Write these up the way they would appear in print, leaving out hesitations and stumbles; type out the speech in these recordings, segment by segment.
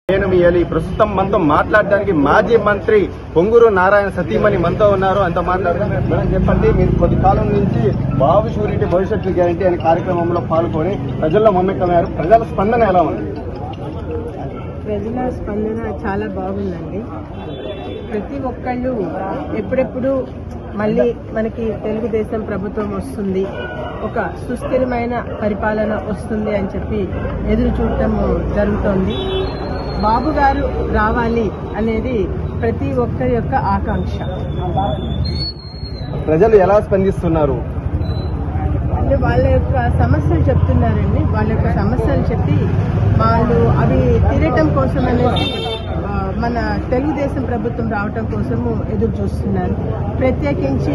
ప్రస్తుతం మనతో మాట్లాడడానికి మాజీ మంత్రి పొంగూరు నారాయణ సతీమణి మనతో ఉన్నారు. అంత మాట్లాడుతున్నారు. మేడం చెప్పండి, మీరు కొద్ది కాలం నుంచి బాబు షూరిటీ భవిష్యత్తు గ్యారంటీ అనే కార్యక్రమంలో పాల్గొని ప్రజల్లో మమ్మకమయ్యారు. ప్రజల స్పందన ఎలా ఉంది? ప్రజల స్పందన చాలా బాగుందండి. ప్రతి ఒక్కళ్ళు ఎప్పుడెప్పుడు మళ్ళీ మనకి తెలుగుదేశం ప్రభుత్వం వస్తుంది, ఒక సుస్థిరమైన పరిపాలన వస్తుంది అని చెప్పి ఎదురు చూడటం జరుగుతోంది. బాబు గారు రావాలి అనేది ప్రతి ఒక్కరి యొక్క ఆకాంక్ష. ప్రజలు ఎలా స్పందిస్తున్నారు? వాళ్ళ యొక్క సమస్యలు చెప్తున్నారండి. వాళ్ళ యొక్క సమస్యలు చెప్పి వాళ్ళు అవి తీరటం కోసం అనేది మన తెలుగుదేశం ప్రభుత్వం రావటం కోసము ఎదురు చూస్తున్నారు. ప్రత్యేకించి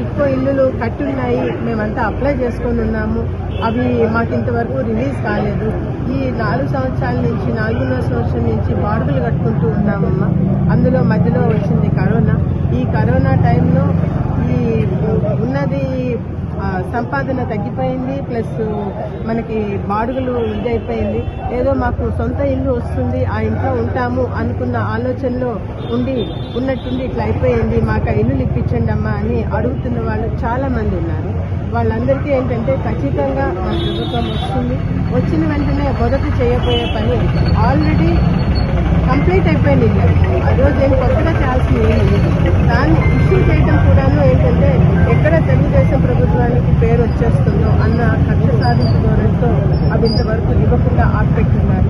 ఎక్కువ ఇల్లులు కట్టున్నాయి, మేమంతా అప్లై చేసుకొని ఉన్నాము, అవి మాకు ఇంతవరకు రిలీజ్ కాలేదు. ఈ 4 సంవత్సరాల నుంచి 4.5 సంవత్సరం నుంచి బాడుగులు కట్టుకుంటూ ఉన్నామమ్మా. అందులో మధ్యలో వచ్చింది కరోనా. ఈ కరోనా టైంలో ఈ ఉన్నది సంపాదన తగ్గిపోయింది, ప్లస్ మనకి బాడుగులు ఇదైపోయింది. ఏదో మాకు సొంత ఇల్లు వస్తుంది, ఆ ఇంట్లో ఉంటాము అనుకున్న ఆలోచనలో ఉన్నట్టుండి ఇట్లా అయిపోయింది, మాకు ఆ ఇల్లులు ఇప్పించండి అమ్మా అని అడుగుతున్న వాళ్ళు చాలా మంది ఉన్నారు. వాళ్ళందరికీ ఏంటంటే ఖచ్చితంగా మన ప్రభుత్వం వస్తుంది. వచ్చిన వెంటనే మొదట చేయబోయే పని ఆల్రెడీ కంప్లీట్ అయిపోయింది. ఆ రోజు ఏం కొత్తగా చేయాల్సింది ఏం లేదు. దాన్ని ఇష్యూ చేయడం కూడాను ఏంటంటే ఎక్కడ తెలుగుదేశం ప్రభుత్వానికి పేరు వచ్చేస్తుందో అన్న కక్ష సాధింపు ధోరణితో అవి ఇంతవరకు ఇవ్వకుండా ఆపెట్టున్నారు.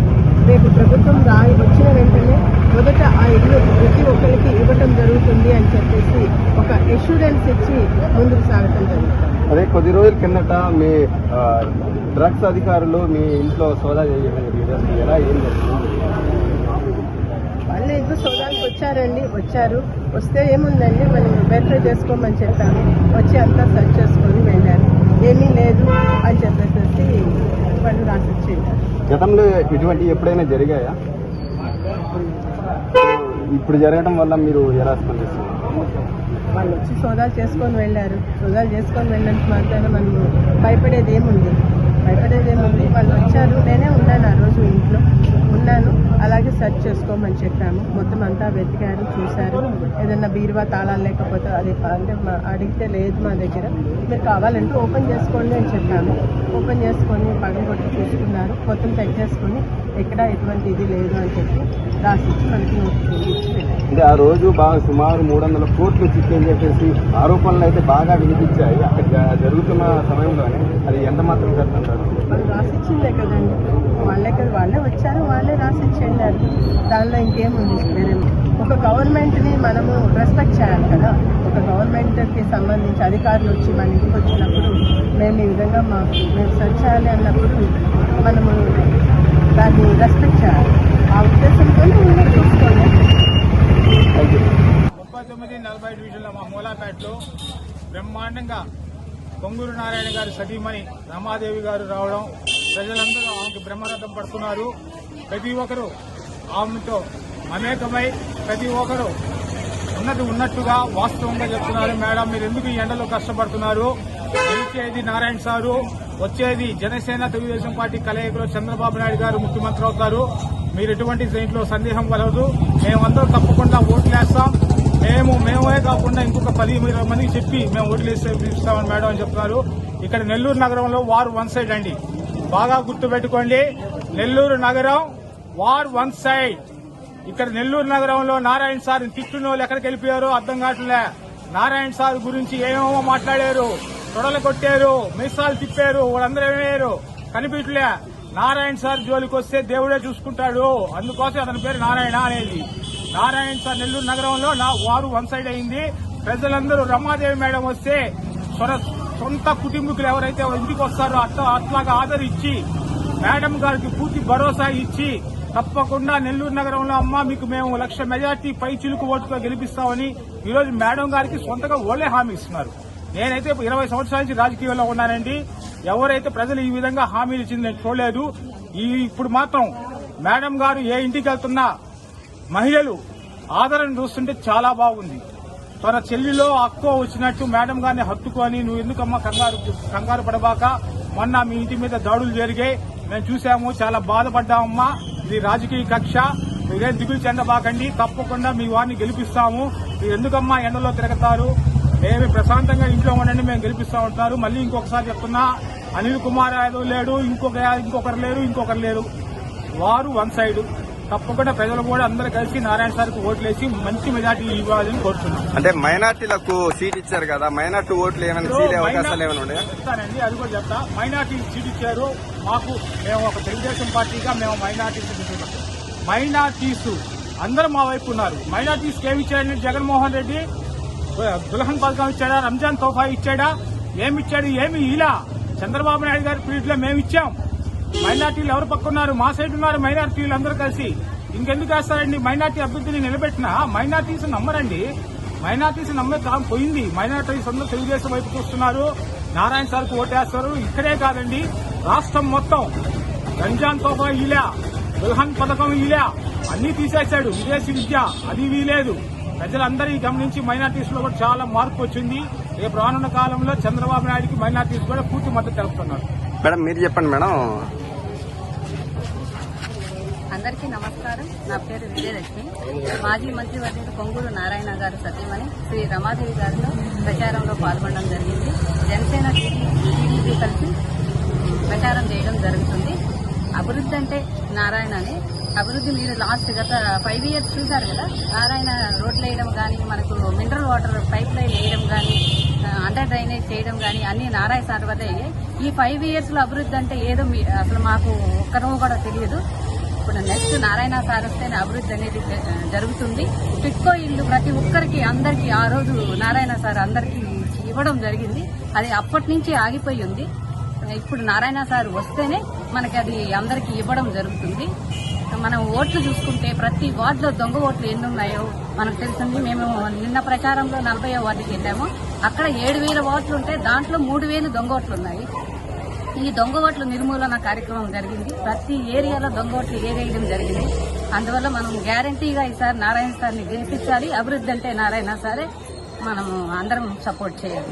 రేపు ప్రభుత్వం వచ్చిన వెంటనే మొదట ఆ ఇల్లు ప్రతి ఒక్కరికి ఇవ్వటం జరుగుతుంది అని చెప్పేసి ఒక అష్యూరెన్స్ ఇచ్చి ముందుకు సాగటం జరుగుతుంది. అదే కొద్ది రోజుల కిందట మీ డ్రగ్స్ అధికారులు మీ ఇంట్లో సోదా ఎలా ఏం జరుగుతుంది? వాళ్ళు ఏదో సోదానికి వచ్చారు. వస్తే ఏముందండి, మనం వెరిఫై చేసుకోమని చెప్పాము. వచ్చి అంతా సెర్చ్ చేసుకొని వెళ్ళారు. ఏమీ లేదు అని చెప్పేసి వాళ్ళు రాసిచ్చేయారు. గతంలో ఇటువంటి ఎప్పుడైనా జరిగాయా? ఇప్పుడు జరగడం వల్ల మీరు ఎలా స్పందిస్తున్నారు? వాళ్ళు వచ్చి సోదాలు చేసుకొని వెళ్ళారు. సోదాలు చేసుకొని వెళ్ళడానికి మాత్రాన మనం భయపడేది ఏముంది? వాళ్ళు వచ్చారు, నేనే ఉన్నాను ఆ రోజు ఇంట్లో ఉన్నాను. అలాగే సెర్చ్ చేసుకోమని చెప్పాము. మొత్తం అంతా వెతికారు, చూశారు. ఏదన్నా బీరువా తాళాలు లేకపోతే అది అంటే అడిగితే లేదు మా దగ్గర, మీరు కావాలంటే ఓపెన్ చేసుకోండి అని చెప్పాము. ఓపెన్ చేసుకొని పగలగొట్టి చూసుకున్నారు. మొత్తం చెక్ చేసుకొని ఎక్కడ ఎటువంటి ఇది లేదు అని చెప్పి రాసిచ్చి మనకి నోటిఫికేషన్. అంటే ఆ రోజు బాగా సుమారు 300 కోట్లు చిక్కేని చెప్పేసి ఆరోపణలు అయితే బాగా వినిపించాయి. అక్కడ జరుగుతున్న సమయంలోనే అది ఎంత మాత్రం కడుతుంటారు? వాళ్ళు రాసిచ్చిందే కదండి, వాళ్ళే వచ్చారు, వాళ్ళే రాసిచ్చి వెళ్ళారు. దానిలో ఇంకేముంది? వేరే ఒక గవర్నమెంట్ని మనము రెస్పెక్ట్ చేయాలి కదా. ఒక గవర్నమెంట్కి సంబంధించి అధికారులు వచ్చి మన ఇంటికి వచ్చినప్పుడు మేము ఈ విధంగా మేము సెర్చ్ చేయాలి అన్నప్పుడు మనము దాన్ని రెస్పెక్ట్ చేయాలి. ఆ ఉద్దేశంతో చూసుకోండి. 39-40 డివిజన్ల మా మూలాపేటలో బ్రహ్మాండంగా పొంగూరు నారాయణ గారి సతీమణి రమాదేవి గారు రావడం, ప్రజలందరూ ఆమెకు బ్రహ్మరథం పడుతున్నారు. ప్రతి ఒక్కరూ ఆమెతో అనేకమై ప్రతి ఒక్కరూ ఉన్నట్టుగా వాస్తవంగా చెప్తున్నారు. మేడం, మీరు ఎందుకు ఈ ఎండలో కష్టపడుతున్నారు? గెలిచేది నారాయణ సారు, వచ్చేది జనసేన తెలుగుదేశం పార్టీ కలయికలో చంద్రబాబు నాయుడు గారు ముఖ్యమంత్రి అవుతారు. మీరు ఎటువంటి దీంట్లో సందేహం కలగదు. మేమందరూ తప్పకుండా ఓట్లేస్తాం. మేమే కాకుండా ఇంకొక 10-20 మందికి చెప్పి మేము ఓట్లేస్తే ఇస్తామని మేడం అని చెప్తున్నారు. ఇక్కడ నెల్లూరు నగరంలో వార్ 1 సైడ్ అండి. బాగా గుర్తుపెట్టుకోండి, నెల్లూరు నగరం వార్ 1 సైడ్. ఇక్కడ నెల్లూరు నగరంలో నారాయణ సార్ తిట్టున్న వాళ్ళు ఎక్కడికి వెళ్ళిపోయారో అర్థం కావట్లే. నారాయణ సార్ గురించి ఏమేమో మాట్లాడారు, తొడలు కొట్టారు, మీసాలు తిప్పారు, వాళ్ళందరూ ఏమయ్యారు కనిపించలే. నారాయణ సార్ జోలికి వస్తే దేవుడే చూసుకుంటాడు, అందుకోసం అతని పేరు నారాయణ అనేది. నారాయణ సార్ నెల్లూరు నగరంలో వారు 1 సైడ్ అయింది. ప్రజలందరూ రమాదేవి మేడం వస్తే సొంత కుటుంబీకులు ఎవరైతే ఇంటికి వస్తారో అట్లాగా ఆదరించి మేడం గారికి పూర్తి భరోసా ఇచ్చి తప్పకుండా నెల్లూరు నగరంలో అమ్మ మీకు మేము 1,00,000 మెజార్టీ పై చిలుకు ఓటుతో గెలిపిస్తామని ఈరోజు మేడం గారికి సొంతగా ఓళ్లే హామీ ఇస్తున్నారు. నేనైతే 20 సంవత్సరాల నుంచి రాజకీయాల్లో ఉన్నానండి. ఎవరైతే ప్రజలు ఈ విధంగా హామీలు ఇచ్చింది నేను చూడలేదు. ఇప్పుడు మాత్రం మేడం గారు ఏ ఇంటికి వెళ్తున్నా మహిళలు ఆదరణ చూస్తుంటే చాలా బాగుంది. తన చెల్లిలో అక్కో వచ్చినట్టు మేడం గారిని హత్తుకొని, నువ్వు ఎందుకమ్మా కంగారు పడబాక, మొన్న మీ ఇంటి మీద దాడులు జరిగాయి, మేము చూసాము, చాలా బాధపడ్డామమ్మా, ఇది రాజకీయ కక్ష. మీరేం దిగులు చెందబాకండి, తప్పకుండా మీ వారిని గెలిపిస్తాము. మీరు ఎందుకమ్మా ఎండలో తిరుగుతారు, మేము ప్రశాంతంగా ఇంట్లో ఉండండి, మేము గెలిపిస్తా ఉంటారు. మళ్ళీ ఇంకొకసారి చెప్తున్నా, అనిల్ కుమార్ యాదవ్ లేడు, ఇంకొకరు లేరు. వారు వన్ సైడ్. తప్పకుండా ప్రజలు కూడా అందరూ కలిసి నారాయణ సార్కి ఓట్లేసి మంచి మెజార్టీ ఇవ్వాలని కోరుతున్నాం. అంటే మైనార్టీలకు సీట్ ఇచ్చారు కదా, మైనార్టీ ఓట్లు ఏమైనా సీలే అవకాశాలు ఏమైనా ఉన్నాయా? చెప్తానండి, అది కూడా చెప్తా. మైనార్టీ సీట్ ఇచ్చారు మాకు. మేము ఒక తెలుగుదేశం పార్టీగా మేము మైనార్టీస్ అందరూ మా వైపు ఉన్నారు. మైనార్టీస్కి ఏమి ఇచ్చాడండి జగన్మోహన్ రెడ్డి? దుల్హన్ పథకం ఇచ్చాడా, రంజాన్ తోఫా ఇచ్చాడా, ఏమి ఇలా చంద్రబాబు నాయుడు గారి పీరియడ్ లో మేము ఇచ్చాం. మైనార్టీలు ఎవరు పక్కన్నారు? మా సైడ్ ఉన్నారు మైనార్టీలు అందరూ కలిసి. ఇంకెందుకు వేస్తారండి? మైనార్టీ అభ్యర్థిని నిలబెట్టినా మైనార్టీస్ నమ్మరండి. మైనార్టీస్ నమ్మే కాలం పోయింది. మైనార్టీస్ అందరూ తెలుగుదేశం వైపు చూస్తున్నారు, నారాయణ సార్కు ఓటేస్తారు. ఇక్కడే కాదండి, రాష్ట్రం మొత్తం రంజాన్ తోఫా ఇలా, దుల్హన్ పథకం ఇలా అన్ని తీసేశాడు. విదేశీ విద్య అది వీలేదు. ప్రజలందరూ గమనించి మైనార్టీస్ లో కూడా చాలా మార్పు వచ్చింది. రేపు రానున్న కాలంలో చంద్రబాబు నాయుడుకి మైనార్టీస్ కూడా పూర్తి మద్దతు తెలుపుతున్నారు. మేడం మీరు చెప్పండి మేడం. అందరికీ నమస్కారం. నా పేరు విజయలక్ష్మి. మాజీ మంత్రివర్యులు పొంగూరు నారాయణ గారు సతీమణి శ్రీ రమాదేవి గారితో ప్రచారంలో పాల్గొనడం జరిగింది. జనసేన టీడీపీ కలిసి ప్రచారం చేయడం జరుగుతుంది. అభివృద్ధి అంటే నారాయణనే. అభివృద్ధి మీరు లాస్ట్ గత 5 years చూశారు కదా. నారాయణ రోడ్లు వేయడం కానీ, మనకు మినరల్ వాటర్ పైప్ లైన్ వేయడం కానీ, అండర్ డ్రైనేజ్ చేయడం కానీ అన్ని నారాయణ సార్ వద్ద అయ్యాయి. ఈ 5 years లో అభివృద్ధి అంటే ఏదో అసలు మాకు ఒక్కరూ కూడా తెలియదు. ఇప్పుడు నెక్స్ట్ నారాయణ సార్ వస్తేనే అభివృద్ధి అనేది జరుగుతుంది. టిక్కో ఇల్లు ప్రతి ఒక్కరికి అందరికీ ఆ రోజు నారాయణ సార్ అందరికీ ఇవ్వడం జరిగింది. అది అప్పటి నుంచి ఆగిపోయి ఉంది. ఇప్పుడు నారాయణ సార్ వస్తేనే మనకి అది అందరికీ ఇవ్వడం జరుగుతుంది. మనం ఓట్లు చూసుకుంటే ప్రతి వార్డులో దొంగ ఓట్లు ఎన్ని ఉన్నాయో మనకు తెలిసింది. మేము నిన్న ప్రచారంలో 40వ వార్డుకి వెళ్ళాము. అక్కడ 7,000 ఓట్లు ఉంటే దాంట్లో 3,000 దొంగ ఓట్లు ఉన్నాయి. ఈ దొంగ ఓట్ల నిర్మూలన కార్యక్రమం జరిగింది. ప్రతి ఏరియాలో దొంగ ఓట్లు ఏరేయడం జరిగింది. అందువల్ల మనం గ్యారంటీగా ఈసారి నారాయణ సార్ని గెలిపించాలి. అభివృద్ధి అంటే నారాయణ సారే. మనం అందరం సపోర్ట్ చేయాలి.